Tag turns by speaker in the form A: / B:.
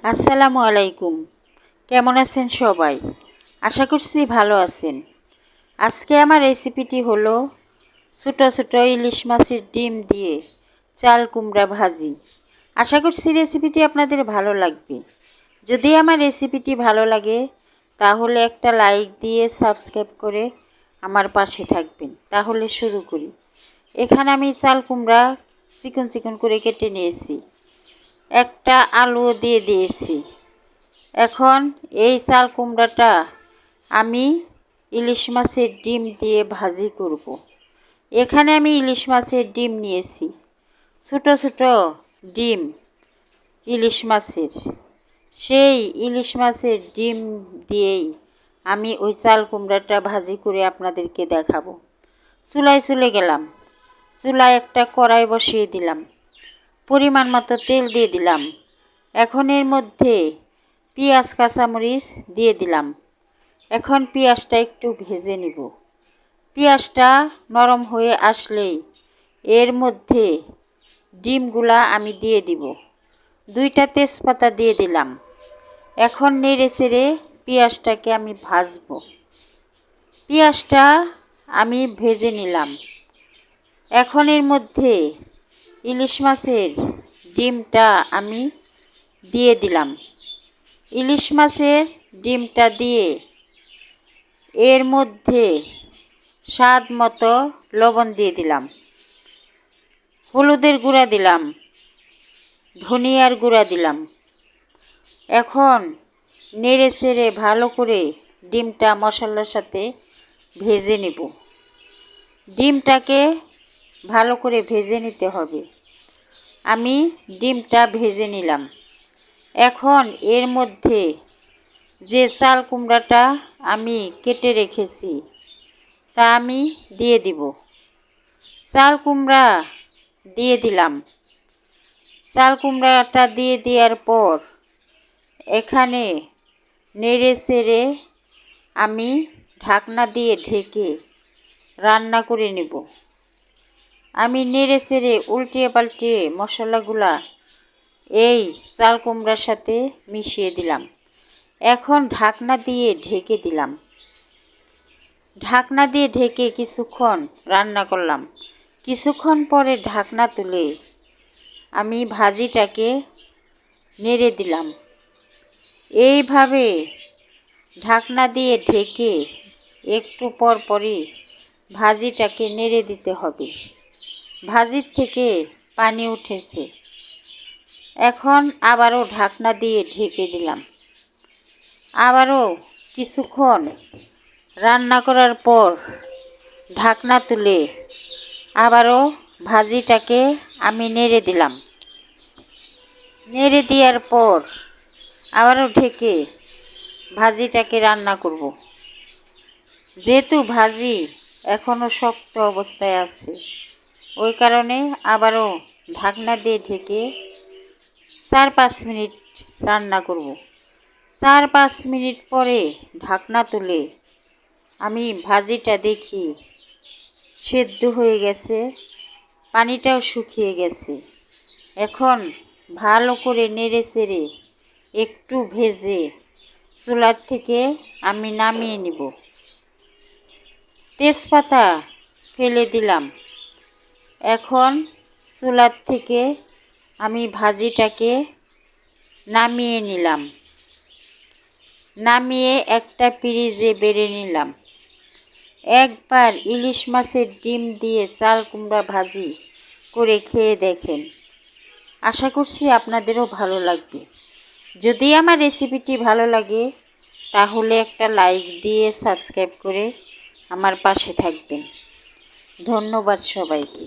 A: আসসালামু আলাইকুম। কেমন আছেন সবাই? আশা করছি ভালো আছেন। আজকে আমার রেসিপিটি হলো ছোটো ছোটো ইলিশ মাছের ডিম দিয়ে চাল কুমড়া ভাজি। আশা করছি রেসিপিটি আপনাদের ভালো লাগবে। যদি আমার রেসিপিটি ভালো লাগে তাহলে একটা লাইক দিয়ে সাবস্ক্রাইব করে আমার পাশে থাকবেন। তাহলে শুরু করি। এখানে আমি চাল কুমড়া চিকন চিকন করে কেটে নিয়েছি, একটা আলু দিয়ে দিয়েছি। এখন এই চাল কুমড়াটা আমি ইলিশ মাছের ডিম দিয়ে ভাজি করব। এখানে আমি ইলিশ মাছের ডিম নিয়েছি, ছোটো ছোটো ডিম ইলিশ মাছের। সেই ইলিশ মাছের ডিম দিয়েই আমি ওই চাল কুমড়াটা ভাজি করে আপনাদেরকে দেখাবো। চুলায় চলে গেলাম, চুলায় একটা কড়াই বসিয়ে দিলাম, পরিমাণ মতো তেল দিয়ে দিলাম। এখন এর মধ্যে পেঁয়াজ কাঁচামরিচ দিয়ে দিলাম। এখন পেঁয়াজটা একটু ভেজে নিব। পেঁয়াজটা নরম হয়ে আসলেই এর মধ্যে ডিমগুলা আমি দিয়ে দিব। 2টা তেজপাতা দিয়ে দিলাম। এখন নেড়ে চেড়ে পেঁয়াজটাকে আমি ভাজবো। পেঁয়াজটা আমি ভেজে নিলাম। এখন এর মধ্যে ইলিশ মাছের ডিমটা আমি দিয়ে দিলাম। ইলিশ মাছের ডিমটা দিয়ে এর মধ্যে স্বাদ মতো লবণ দিয়ে দিলাম, হলুদের গুঁড়া দিলাম, ধনিয়ার গুঁড়া দিলাম। এখন নেড়ে চেড়ে ভালো করে ডিমটা মশলার সাথে ভেজে নেব। ডিমটাকে ভালো করে ভেজে নিতে হবে। আমি ডিমটা ভেজে নিলাম। এখন এর মধ্যে যে চাল কুমড়াটা আমি কেটে রেখেছি তা আমি দিয়ে দিব। চাল কুমড়া দিয়ে দিলাম। চাল কুমড়াটা দিয়ে দেওয়ার পর এখানে নেড়ে চেড়ে আমি ঢাকনা দিয়ে ঢেকে রান্না করে নেব। আমি নেড়ে চেড়ে উল্টিয়ে পাল্টিয়ে মশলাগুলা এই চাল কুমড়ার সাথে মিশিয়ে দিলাম। এখন ঢাকনা দিয়ে ঢেকে দিলাম। ঢাকনা দিয়ে ঢেকে কিছুক্ষণ রান্না করলাম। কিছুক্ষণ পরে ঢাকনা তুলে আমি ভাজিটাকে নেড়ে দিলাম। এইভাবে ঢাকনা দিয়ে ঢেকে একটু পর পরই ভাজিটাকে নেড়ে দিতে হবে। ভাজির থেকে পানি উঠেছে। এখন আবারও ঢাকনা দিয়ে ঢেকে দিলাম। আবারও কিছুক্ষণ রান্না করার পর ঢাকনা তুলে আবারও ভাজিটাকে আমি নেড়ে দিলাম। নেড়ে দেওয়ার পর আবারও ঢেকে ভাজিটাকে রান্না করব। যেহেতু ভাজি এখনও শক্ত অবস্থায় আছে, ওই কারণে আবারও ঢাকনা দিয়ে ঢেকে 4-5 মিনিট রান্না করব। 4-5 মিনিট পরে ঢাকনা তুলে আমি ভাজিটা দেখি সেদ্ধ হয়ে গেছে, পানিটাও শুকিয়ে গেছে। এখন ভালো করে নেড়ে চেড়ে একটু ভেজে চুলার থেকে আমি নামিয়ে নিব। তেজপাতা ফেলে দিলাম। এখন চুলার থেকে আমি ভাজিটাকে নামিয়ে নিলাম। নামিয়ে একটা ফ্রিজে বেড়ে নিলাম। একবার ইলিশ মাছের ডিম দিয়ে চাল কুমড়া ভাজি করে খেয়ে দেখেন। আশা করছি আপনাদেরও ভালো লাগবে। যদি আমার রেসিপিটি ভালো লাগে তাহলে একটা লাইক দিয়ে সাবস্ক্রাইব করে আমার পাশে থাকবেন। ধন্যবাদ সবাইকে।